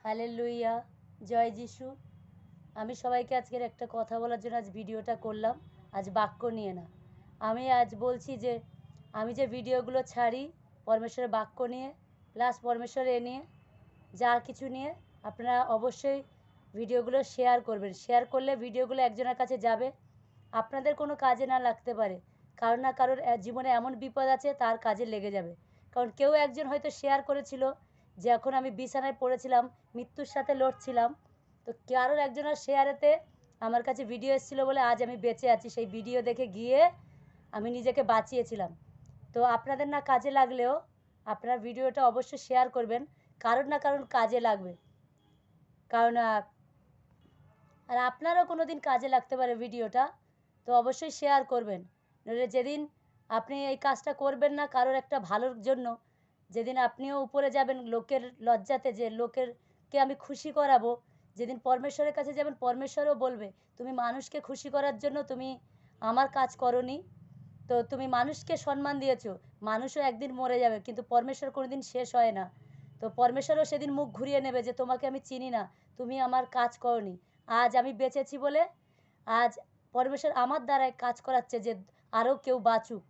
Hallelujah, জয় যিশু। আমি সবাইকে আজকের একটা কথা বলার জন্য আজ ভিডিওটা করলাম। আজ বাক্য নিয়ে না, আমি আজ বলছি যে আমি যে ভিডিওগুলো ছাড়ি পরমেশ্বরের বাক্য নিয়ে, প্লাস পরমেশ্বরের নিয়ে যা কিছু নিয়ে, আপনারা অবশ্যই ভিডিওগুলো শেয়ার করবেন। শেয়ার করলে ভিডিওগুলো একজনের কাছে যাবে, আপনাদের কোনো কাজে না লাগতে পারে, কারোর না কারোর জীবনে এমন বিপদ আছে তার কাজে লেগে যাবে। কারণ কেউ একজন হয়তো শেয়ার করেছিল যে এখন আমি বিছানায় পড়েছিলাম, মৃত্যুর সাথে লড়ছিলাম, তো কারোর একজনের শেয়ারেতে আমার কাছে ভিডিও এসেছিলো বলে আজ আমি বেঁচে আছি। সেই ভিডিও দেখে গিয়ে আমি নিজেকে বাঁচিয়েছিলাম। তো আপনাদের না কাজে লাগলেও আপনার ভিডিওটা অবশ্যই শেয়ার করবেন, কারোর না কারোর কাজে লাগবে। কারণ আর আপনারও কোনো দিন কাজে লাগতে পারে ভিডিওটা, তো অবশ্যই শেয়ার করবেন। নইলে যেদিন আপনি এই কাজটা করবেন না কারোর একটা ভালোর জন্য, যেদিন আপনিও উপরে যাবেন লোকের লজ্জাতে, যে লোকেরকে আমি খুশি করাবো, যেদিন পরমেশ্বরের কাছে যাবেন পরমেশ্বরও বলবে তুমি মানুষকে খুশি করার জন্য তুমি আমার কাজ করনি, তো তুমি মানুষকে সম্মান দিয়েছো, মানুষও একদিন মরে যাবে, কিন্তু পরমেশ্বর কোনো দিন শেষ হয় না। তো পরমেশ্বরও সেদিন মুখ ঘুরিয়ে নেবে যে তোমাকে আমি চিনি না, তুমি আমার কাজ করনি। আজ আমি বেঁচেছি বলে আজ পরমেশ্বর আমার দ্বারাই কাজ করাচ্ছে যে আরও কেউ বাঁচুক।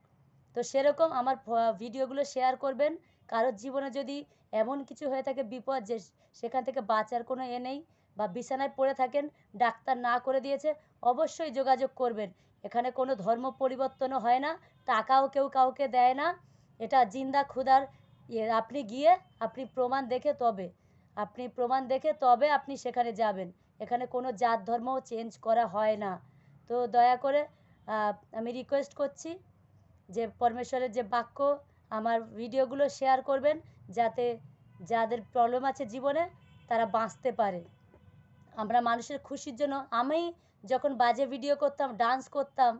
তো সেরকম আমার ভিডিওগুলো শেয়ার করবেন। কারোর জীবনে যদি এমন কিছু হয়ে থাকে বিপদ যে সেখান থেকে বাঁচার কোনো নেই, বা বিছানায় পড়ে থাকেন, ডাক্তার না করে দিয়েছে, অবশ্যই যোগাযোগ করবেন। এখানে কোনো ধর্ম পরিবর্তনও হয় না, টাকাও কেউ কাউকে দেয় না। এটা জিন্দা খুদার আপনি গিয়ে প্রমাণ দেখে তবে আপনি সেখানে যাবেন। এখানে কোনো জাত ধর্মও চেঞ্জ করা হয় না। তো দয়া করে আমি রিকোয়েস্ট করছি যে পরমেশ্বরের যে বাক্য আমার ভিডিওগুলো শেয়ার করবেন, যাতে যাদের প্রবলেম আছে জীবনে তারা বাঁচতে পারে। আমরা মানুষের খুশির জন্য, আমি যখন বাজে ভিডিও করতাম, ডান্স করতাম,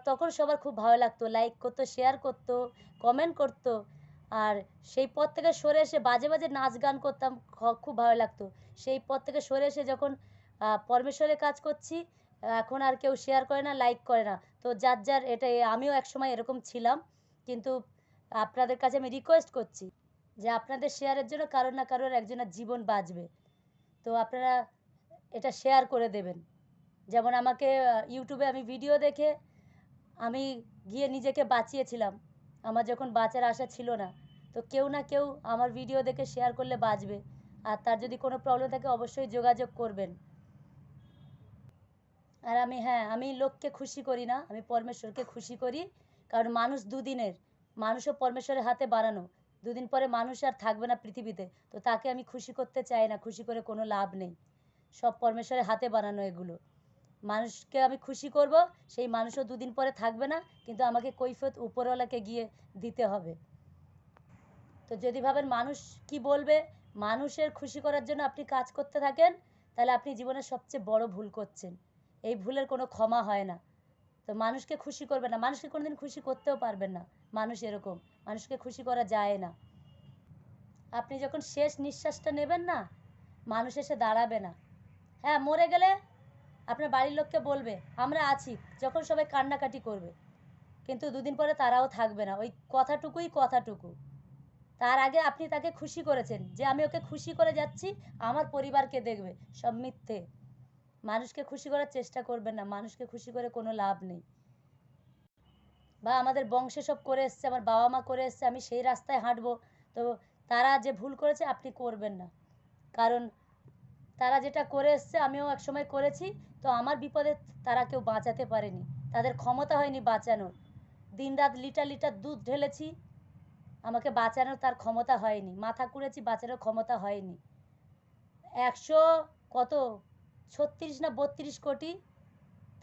তখন সবার খুব ভালো লাগতো, লাইক করতো, শেয়ার করতো, কমেন্ট করতো। আর সেই পথ থেকে সরে এসে বাজে বাজে নাচ গান করতাম, খুব ভালো লাগতো। সেই পথ থেকে সরে এসে যখন পরমেশ্বরের কাজ করছি, এখন আর কেউ শেয়ার করে না, লাইক করে না। তো যার যার এটাই, আমিও একসময় এরকম ছিলাম, কিন্তু আপনাদের কাছে আমি রিকোয়েস্ট করছি যে আপনাদের শেয়ারের জন্য কারোর না কারোর একজনের জীবন বাঁচবে। তো আপনারা এটা শেয়ার করে দেবেন। যেমন আমাকে ইউটিউবে আমি ভিডিও দেখে আমি গিয়ে নিজেকে বাঁচিয়েছিলাম, আমার যখন বাঁচার আশা ছিল না। তো কেউ না কেউ আমার ভিডিও দেখে শেয়ার করলে বাঁচবে। আর তার যদি কোনো প্রবলেম থাকে অবশ্যই যোগাযোগ করবেন। আর আমি লোককে খুশি করি না, আমি পরমেশ্বরকে খুশি করি। কারণ মানুষ দুদিনের, মানুষও পরমেশ্বরের হাতে বানানো, দুদিন পরে মানুষ আর থাকবে না পৃথিবীতে। তো তাকে আমি খুশি করতে চাই না, খুশি করে কোনো লাভ নেই। সব পরমেশ্বরের হাতে বানানো এগুলো। মানুষকে আমি খুশি করব, সেই মানুষও দুদিন পরে থাকবে না, কিন্তু আমাকে কৈফিয়ত উপরওয়ালাকে গিয়ে দিতে হবে। তো যদি ভাবেন মানুষ কি বলবে, মানুষের খুশি করার জন্য আপনি কাজ করতে থাকেন, তাহলে আপনি জীবনের সবচেয়ে বড় ভুল করছেন। এই ভুলের কোনো ক্ষমা হয় না। তো মানুষকে খুশি করবেন না, মানুষকে কোনোদিন খুশি করতেও পারবেন না। মানুষ এরকম, মানুষকে খুশি করা যায় না। আপনি যখন শেষ নিঃশ্বাসটা নেবেন না, মানুষ এসে দাঁড়াবে না। হ্যাঁ, মরে গেলে আপনার বাড়ির লোককে বলবে আমরা আছি, যখন সবাই কান্নাকাটি করবে, কিন্তু দুদিন পরে তারাও থাকবে না। ওই কথাটুকু। তার আগে আপনি তাকে খুশি করেছেন যে আমি ওকে খুশি করে যাচ্ছি, আমার পরিবারকে দেখবে, সব মিথ্যে। মানুষকে খুশি করার চেষ্টা করবেন না, মানুষকে খুশি করে কোনো লাভ নেই। বা আমাদের বংশে সব করে এসছে, আমার বাবা মা করে এসছে, আমি সেই রাস্তায় হাঁটবো। তো তারা যে ভুল করেছে আপনি করবেন না, কারণ তারা যেটা করে এসছে আমিও একসময় করেছি। তো আমার বিপদে তারা কেউ বাঁচাতে পারেনি, তাদের ক্ষমতা হয়নি বাঁচানোর। দিনরাত লিটার লিটার দুধ ঢেলেছি, আমাকে বাঁচানোর তার ক্ষমতা হয়নি। মাথা কুড়েছি, বাঁচানোর ক্ষমতা হয়নি। 100 কত 36 না 32 কোটি,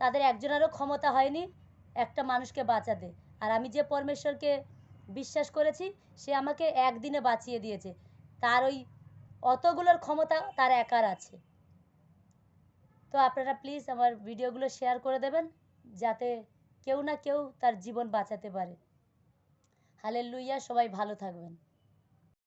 তাদের একজনেরও ক্ষমতা হয়নি একটা মানুষকে বাঁচাতে। আর আমি যে পরমেশ্বরকে বিশ্বাস করেছি, সে আমাকে একদিনে বাঁচিয়ে দিয়েছে। তার ওই অতগুলোর ক্ষমতা তার একার আছে। তো আপনারা প্লিজ আমার ভিডিওগুলো শেয়ার করে দেবেন, যাতে কেউ না কেউ তার জীবন বাঁচাতে পারে। হালেলুইয়া, সবাই ভালো থাকবেন।